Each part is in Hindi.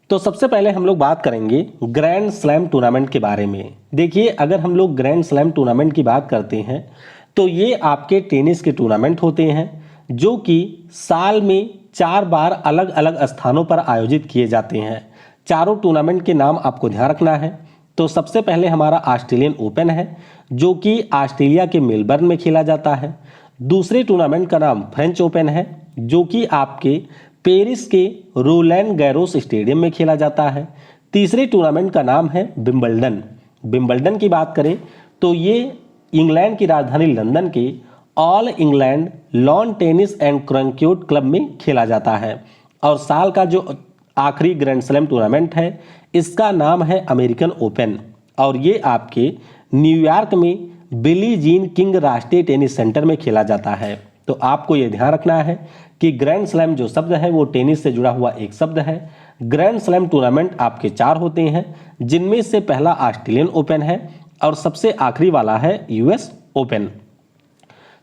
तो सबसे पहले हम लोग बात करेंगे ग्रैंड स्लैम टूर्नामेंट के बारे में। देखिए, अगर हम लोग ग्रैंड स्लैम टूर्नामेंट की बात करते हैं तो ये आपके टेनिस के टूर्नामेंट होते हैं जो कि साल में 4 बार अलग अलग स्थानों पर आयोजित किए जाते हैं। चारों टूर्नामेंट के नाम आपको ध्यान रखना है। तो सबसे पहले हमारा ऑस्ट्रेलियन ओपन है जो कि ऑस्ट्रेलिया के मेलबर्न में खेला जाता है। दूसरे टूर्नामेंट का नाम फ्रेंच ओपन है जो कि आपके पेरिस के रोलैंड गैरोस स्टेडियम में खेला जाता है। तीसरे टूर्नामेंट का नाम है विंबलडन। विंबलडन की बात करें तो ये इंग्लैंड की राजधानी लंदन के all England lawn tennis and croquet club में खेला जाता है। और साल का जो आखिरी ग्रैंड स्लैम टूर्नामेंट है इसका नाम है अमेरिकन ओपन और ये आपके न्यूयॉर्क में बिली जीन किंग राष्ट्रीय टेनिस सेंटर में खेला जाता है। तो आपको ये ध्यान रखना है कि ग्रैंड स्लैम जो शब्द है वो टेनिस से जुड़ा हुआ एक शब्द है। ग्रैंड स्लैम टूर्नामेंट आपके 4 होते हैं जिनमें से पहला ऑस्ट्रेलियन ओपन है और सबसे आखिरी वाला है यूएस ओपन।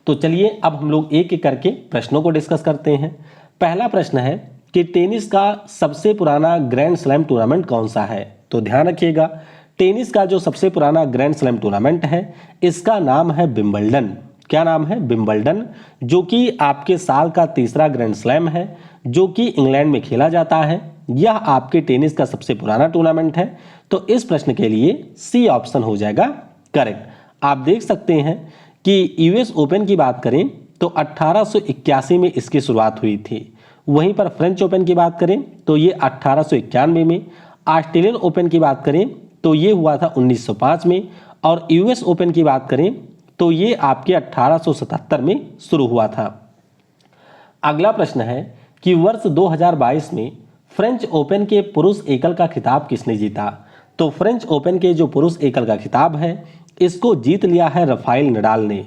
तो चलिए अब हम लोग एक एक करके प्रश्नों को डिस्कस करते हैं। पहला प्रश्न है कि टेनिस का सबसे पुराना ग्रैंड स्लैम टूर्नामेंट कौन सा है। तो ध्यान रखिएगा, टेनिस का जो सबसे पुराना ग्रैंड स्लैम टूर्नामेंट है इसका नाम है विंबलडन। क्या नाम है? विंबलडन, जो कि आपके साल का तीसरा ग्रैंड स्लैम है जो कि इंग्लैंड में खेला जाता है। यह आपके टेनिस का सबसे पुराना टूर्नामेंट है। तो इस प्रश्न के लिए सी ऑप्शन हो जाएगा करेक्ट। आप देख सकते हैं कि यूएस ओपन की बात करें तो 1881 में इसकी शुरुआत हुई थी। वहीं पर फ्रेंच ओपन की बात करें तो ये 1891 में। ऑस्ट्रेलियन ओपन की बात करें तो ये हुआ था 1905 में। और यूएस ओपन की बात करें तो ये आपके 1877 में शुरू हुआ था। अगला प्रश्न है कि वर्ष 2022 में फ्रेंच ओपन के पुरुष एकल का खिताब किसने जीता। तो फ्रेंच ओपन के जो पुरुष एकल का खिताब है इसको जीत लिया है राफेल नडाल ने।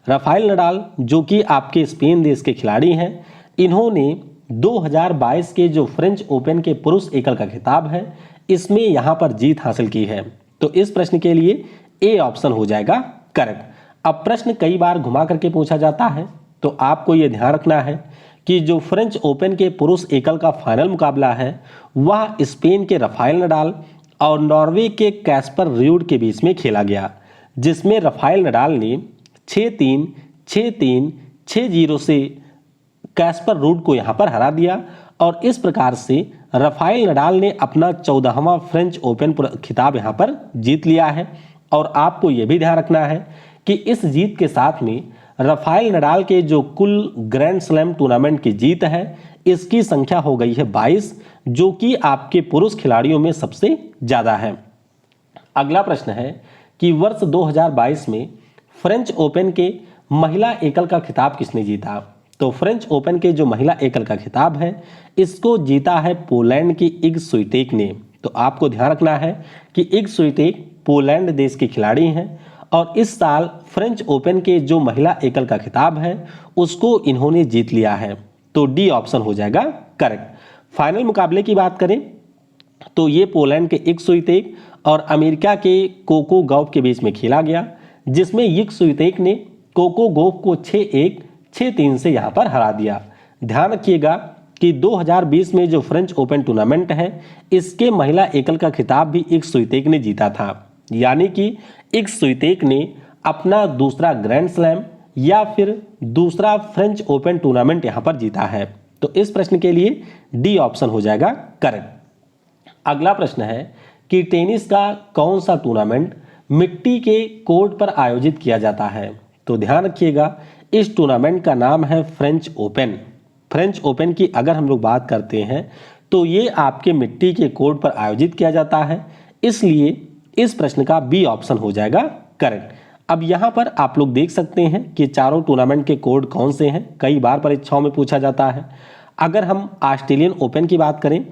राफेल नडाल जो कि आपके स्पेन देश के खिलाड़ी हैं, इन्होंने 2022 के जो फ्रेंच ओपन के पुरुष एकल का खिताब है इसमें यहाँ पर जीत हासिल की है। तो इस प्रश्न के लिए ए ऑप्शन हो जाएगा करेक्ट। अब प्रश्न कई बार घुमा करके पूछा जाता है तो आपको यह ध्यान रखना है कि जो फ्रेंच ओपन के पुरुष एकल का फाइनल मुकाबला है वह स्पेन के राफेल नडाल और नॉर्वे के कैस्पर रूड के बीच में खेला गया, जिसमें राफेल नडाल ने 6-3, 6-3, 6-0 से कैस्पर रूड को यहां पर हरा दिया। और इस प्रकार से राफेल नडाल ने अपना 14वां फ्रेंच ओपन खिताब यहां पर जीत लिया है। और आपको यह भी ध्यान रखना है कि इस जीत के साथ में राफेल नडाल के जो कुल ग्रैंड स्लैम टूर्नामेंट की जीत है इसकी संख्या हो गई है 22, जो कि आपके पुरुष खिलाड़ियों में सबसे ज्यादा है। अगला प्रश्न है कि वर्ष 2022 में फ्रेंच ओपन के महिला एकल का खिताब किसने जीता। तो फ्रेंच ओपन के जो महिला एकल का खिताब है इसको जीता है पोलैंड की इग स्विटेक ने। तो आपको ध्यान रखना है कि इग स्विटेक पोलैंड देश के खिलाड़ी हैं और इस साल फ्रेंच ओपन के जो महिला एकल का खिताब है उसको इन्होंने जीत लिया है। तो डी ऑप्शन हो जाएगा करेक्ट। फाइनल मुकाबले की बात करें तो ये पोलैंड के इग स्विटेक और अमेरिका के कोको गॉफ के बीच में खेला गया, जिसमें इग स्विटेक ने कोको गॉफ को 6-1, 6-3 से यहां पर हरा दिया। ध्यान रखिएगा कि 2020 में जो फ्रेंच ओपन टूर्नामेंट है इसके महिला एकल का खिताब भी इग स्विटेक ने जीता था। यानी कि इग स्विटेक ने अपना दूसरा ग्रैंड स्लैम या फिर दूसरा फ्रेंच ओपन टूर्नामेंट यहां पर जीता है। तो इस प्रश्न के लिए डी ऑप्शन हो जाएगा करेक्ट। अगला प्रश्न है कि टेनिस का कौन सा टूर्नामेंट मिट्टी के कोर्ट पर आयोजित किया जाता है। तो ध्यान रखिएगा, इस टूर्नामेंट का नाम है फ्रेंच ओपन। फ्रेंच ओपन की अगर हम लोग बात करते हैं तो ये आपके मिट्टी के कोर्ट पर आयोजित किया जाता है, इसलिए इस प्रश्न का बी ऑप्शन हो जाएगा करेक्ट। अब यहां पर आप लोग देख सकते हैं कि चारों टूर्नामेंट के कोड कौन से हैं, कई बार परीक्षाओं में पूछा जाता है। अगर हम ऑस्ट्रेलियन ओपन की बात करें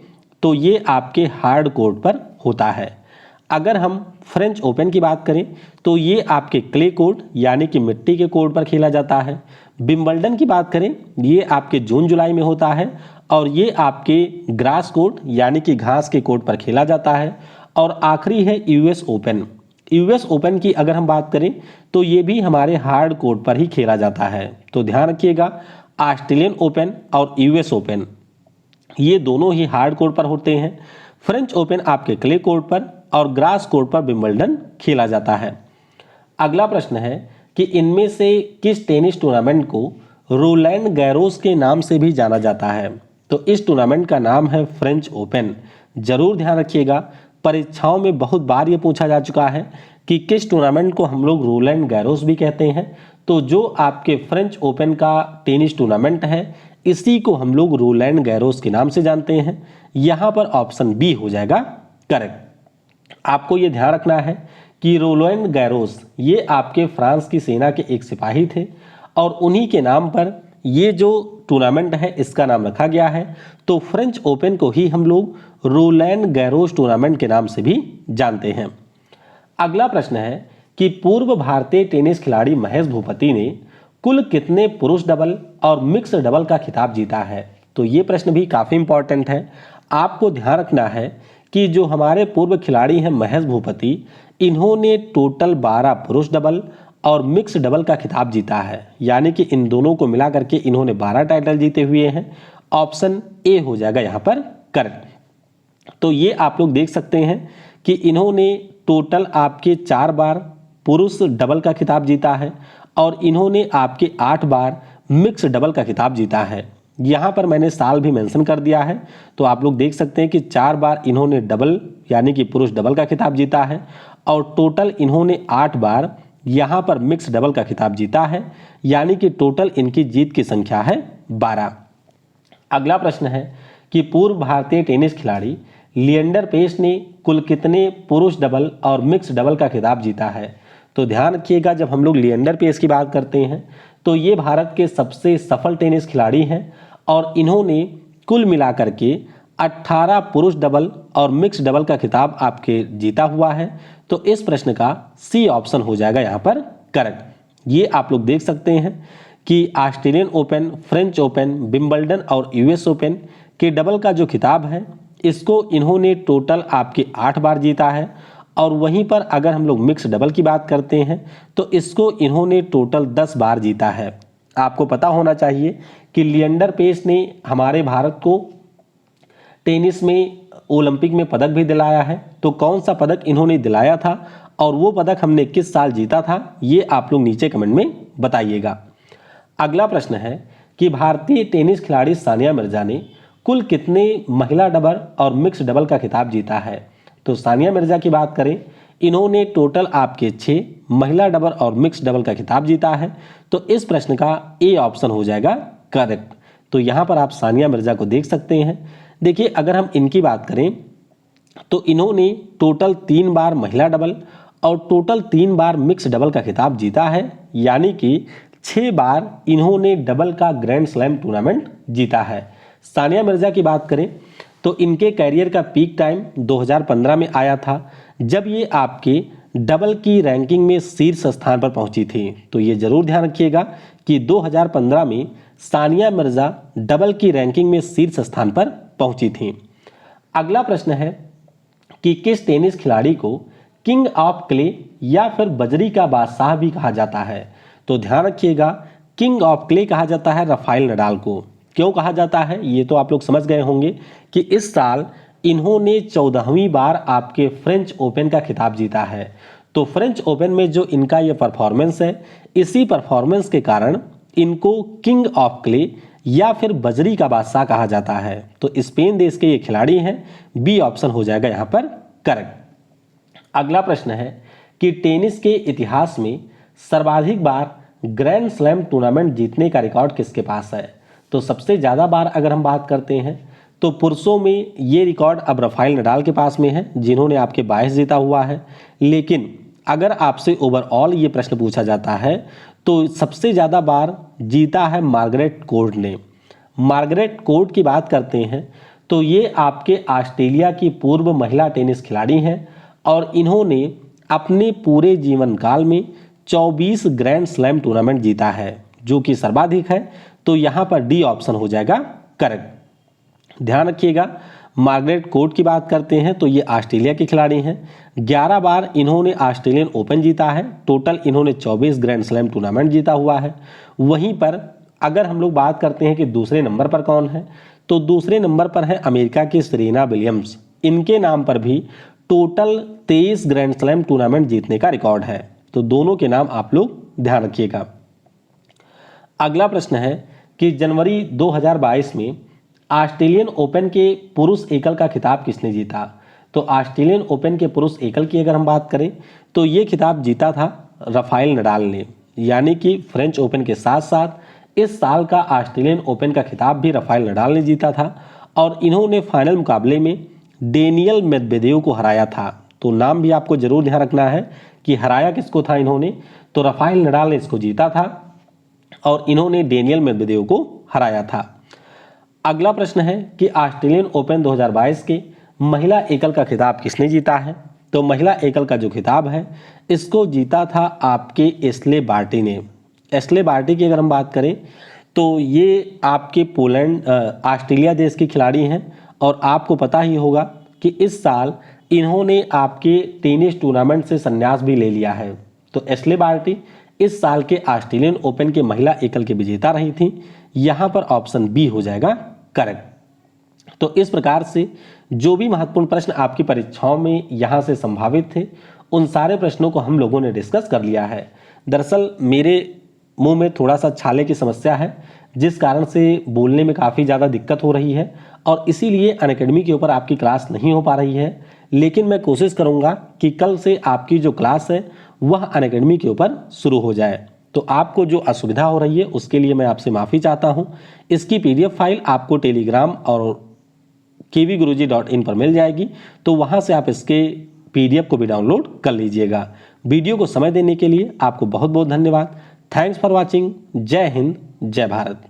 तो ये आपके हार्ड कोर्ट पर होता है। अगर हम फ्रेंच ओपन की बात करें तो ये आपके क्ले कोर्ट यानी कि मिट्टी के कोर्ट पर खेला जाता है। विंबलडन की बात करें ये आपके जून जुलाई में होता है और ये आपके ग्रास कोर्ट यानी कि घास के कोर्ट पर खेला जाता है। और आखिरी है यूएस ओपन। यूएस ओपन की अगर हम बात करें तो ये भी हमारे हार्ड कोर्ट पर ही खेला जाता है। तो ध्यान रखिएगा, ऑस्ट्रेलियन ओपन और यूएस ओपन ये दोनों ही हार्ड कोर्ट पर होते हैं। फ्रेंच ओपन आपके क्ले कोर्ट पर और ग्रास कोर्ट पर विंबलडन खेला जाता है। अगला प्रश्न है कि इनमें से किस टेनिस टूर्नामेंट को रोलैंड गैरोस के नाम से भी जाना जाता है? तो इस टूर्नामेंट का नाम है फ्रेंच ओपन। जरूर ध्यान रखिएगा, परीक्षाओं में बहुत बार ये पूछा जा चुका है कि किस टूर्नामेंट को हम लोग रोलैंड गैरोस भी कहते हैं। तो जो आपके फ्रेंच ओपन का टेनिस टूर्नामेंट है इसी को हम लोग रोलैंड गैरोस के नाम से जानते हैं। यहाँ पर ऑप्शन बी हो जाएगा करेक्ट। आपको ये ध्यान रखना है कि रोलैंड गैरोस ये आपके फ्रांस की सेना के एक सिपाही थे और उन्हीं के नाम पर ये जो टूर्नामेंट है इसका नाम रखा गया है। तो फ्रेंच ओपन को ही हम लोग रोलैंड गैरोस टूर्नामेंट के नाम से भी जानते हैं। अगला प्रश्न है कि पूर्व भारतीय टेनिस खिलाड़ी महेश भूपति ने कुल कितने पुरुष डबल और मिक्स डबल का खिताब जीता है? तो ये प्रश्न भी काफ़ी इंपॉर्टेंट है। आपको ध्यान रखना है कि जो हमारे पूर्व खिलाड़ी हैं महेश भूपति, इन्होंने टोटल 12 पुरुष डबल और मिक्स डबल का खिताब जीता है, यानी कि इन दोनों को मिला करके इन्होंने 12 टाइटल जीते हुए हैं। ऑप्शन ए हो जाएगा यहाँ पर करेक्ट। तो ये आप लोग देख सकते हैं कि इन्होंने टोटल आपके 4 बार पुरुष डबल का खिताब जीता है और इन्होंने आपके 8 बार मिक्स डबल का खिताब जीता है। यहाँ पर मैंने साल भी मेंशन कर दिया है, तो आप लोग देख सकते हैं कि 4 बार इन्होंने डबल यानी कि पुरुष डबल का खिताब जीता है और टोटल इन्होंने 8 बार यहाँ पर मिक्स डबल का खिताब जीता है, यानी कि टोटल इनकी जीत की संख्या है 12। अगला प्रश्न है कि पूर्व भारतीय टेनिस खिलाड़ी लिएंडर पेस ने कुल कितने पुरुष डबल और मिक्स डबल का खिताब जीता है? तो ध्यान रखिएगा, जब हम लोग लिएंडर पेस की बात करते हैं तो ये भारत के सबसे सफल टेनिस खिलाड़ी हैं और इन्होंने कुल मिलाकर के 18 पुरुष डबल और मिक्स डबल का खिताब आपके जीता हुआ है। तो इस प्रश्न का सी ऑप्शन हो जाएगा यहाँ पर करेक्ट। ये आप लोग देख सकते हैं कि Australian open, French open, Wimbledon और यूएस ओपन के डबल का जो खिताब है इसको इन्होंने टोटल आपके 8 बार जीता है और वहीं पर अगर हम लोग मिक्स डबल की बात करते हैं तो इसको इन्होंने टोटल 10 बार जीता है। आपको पता होना चाहिए कि लिएंडर पेस ने हमारे भारत को टेनिस में ओलंपिक में पदक भी दिलाया है। तो कौन सा पदक इन्होंने दिलाया था और वो पदक हमने किस साल जीता था, ये आप लोग नीचे कमेंट में बताइएगा। अगला प्रश्न है कि भारतीय टेनिस खिलाड़ी सानिया मिर्जा ने कुल कितने महिला डबल और मिक्स डबल का खिताब जीता है? तो सानिया मिर्जा की बात करें, इन्होंने टोटल आपके 6 महिला डबल और मिक्स डबल का खिताब जीता है। तो इस प्रश्न का ए ऑप्शन हो जाएगा करेक्ट। तो यहाँ पर आप सानिया मिर्जा को देख सकते हैं। देखिए, अगर हम इनकी बात करें तो इन्होंने टोटल 3 बार महिला डबल और टोटल 3 बार मिक्स डबल का खिताब जीता है, यानी कि 6 बार इन्होंने डबल का ग्रैंड स्लैम टूर्नामेंट जीता है। सानिया मिर्जा की बात करें तो इनके कैरियर का पीक टाइम 2015 में आया था, जब ये आपके डबल की रैंकिंग में शीर्ष स्थान पर पहुंची थी। तो ये जरूर ध्यान रखिएगा कि 2015 में सानिया मिर्जा डबल की रैंकिंग में शीर्ष स्थान पर पहुंची थी। अगला प्रश्न है कि किस टेनिस खिलाड़ी को किंग ऑफ क्ले या फिर बजरी का बादशाह भी कहा जाता है? तो ध्यान रखिएगा, किंग ऑफ क्ले कहा जाता है राफेल नडाल को। क्यों कहा जाता है ये तो आप लोग समझ गए होंगे कि इस साल इन्होंने 14वीं बार आपके फ्रेंच ओपन का खिताब जीता है। तो फ्रेंच ओपन में जो इनका ये परफॉर्मेंस है, इसी परफॉर्मेंस के कारण इनको किंग ऑफ क्ले या फिर बजरी का बादशाह कहा जाता है। तो स्पेन देश के ये खिलाड़ी हैं, बी ऑप्शन हो जाएगा यहाँ पर करेक्ट। अगला प्रश्न है कि टेनिस के इतिहास में सर्वाधिक बार ग्रैंड स्लैम टूर्नामेंट जीतने का रिकॉर्ड किसके पास है? तो सबसे ज़्यादा बार अगर हम बात करते हैं तो पुरुषों में ये रिकॉर्ड अब राफेल नडाल के पास में है, जिन्होंने आपके 22 जीता हुआ है। लेकिन अगर आपसे ओवरऑल ये प्रश्न पूछा जाता है तो सबसे ज़्यादा बार जीता है मार्गरेट कोर्ट ने। मार्गरेट कोर्ट की बात करते हैं तो ये आपके ऑस्ट्रेलिया की पूर्व महिला टेनिस खिलाड़ी हैं और इन्होंने अपने पूरे जीवन काल में 24 ग्रैंड स्लैम टूर्नामेंट जीता है, जो कि सर्वाधिक है। तो यहाँ पर डी ऑप्शन हो जाएगा करेक्ट। ध्यान रखिएगा, मार्गरेट कोर्ट की बात करते हैं तो ये ऑस्ट्रेलिया के खिलाड़ी हैं। 11 बार इन्होंने ऑस्ट्रेलियन ओपन जीता है। टोटल इन्होंने 24 ग्रैंड स्लैम टूर्नामेंट जीता हुआ है। वहीं पर अगर हम लोग बात करते हैं कि दूसरे नंबर पर कौन है, तो दूसरे नंबर पर है अमेरिका की सेरेना विलियम्स। इनके नाम पर भी टोटल 23 ग्रैंड स्लैम टूर्नामेंट जीतने का रिकॉर्ड है। तो दोनों के नाम आप लोग ध्यान रखिएगा। अगला प्रश्न है कि जनवरी 2022 में ऑस्ट्रेलियन ओपन के पुरुष एकल का खिताब किसने जीता? तो ऑस्ट्रेलियन ओपन के पुरुष एकल की अगर हम बात करें तो ये खिताब जीता था राफेल नडाल ने, यानी कि फ्रेंच ओपन के साथ साथ इस साल का ऑस्ट्रेलियन ओपन का खिताब भी राफेल नडाल ने जीता था और इन्होंने फाइनल मुकाबले में डेनियल मेदवेदेव को हराया था। तो नाम भी आपको जरूर ध्यान रखना है कि हराया किसको था इन्होंने, तो राफेल नडाल ने इसको जीता था और इन्होंने डेनियल मेदवेदेव को हराया था। अगला प्रश्न है कि ऑस्ट्रेलियन ओपन 2022 के महिला एकल का खिताब किसने जीता है? तो महिला एकल का जो खिताब है इसको जीता था आपके एशले बार्टी ने। एशले बार्टी की अगर हम बात करें तो ये आपके पोलैंड ऑस्ट्रेलिया देश के खिलाड़ी हैं और आपको पता ही होगा कि इस साल इन्होंने आपके टेनिस टूर्नामेंट से संन्यास भी ले लिया है। तो एशले बार्टी इस साल के ऑस्ट्रेलियन ओपन के महिला एकल के विजेता रही थी। यहाँ पर ऑप्शन बी हो जाएगा करेक्ट। तो इस प्रकार से जो भी महत्वपूर्ण प्रश्न आपकी परीक्षाओं में यहाँ से संभावित थे उन सारे प्रश्नों को हम लोगों ने डिस्कस कर लिया है। दरअसल मेरे मुंह में थोड़ा सा छाले की समस्या है जिस कारण से बोलने में काफ़ी ज़्यादा दिक्कत हो रही है और इसीलिए अनअकैडमी के ऊपर आपकी क्लास नहीं हो पा रही है, लेकिन मैं कोशिश करूँगा कि कल से आपकी जो क्लास है वह अनअकैडमी के ऊपर शुरू हो जाए। तो आपको जो असुविधा हो रही है उसके लिए मैं आपसे माफ़ी चाहता हूँ। इसकी PDF फाइल आपको टेलीग्राम और kvguruji.in पर मिल जाएगी, तो वहाँ से आप इसके PDF को भी डाउनलोड कर लीजिएगा। वीडियो को समय देने के लिए आपको बहुत बहुत धन्यवाद। Thanks for watching. जय हिंद, जय भारत।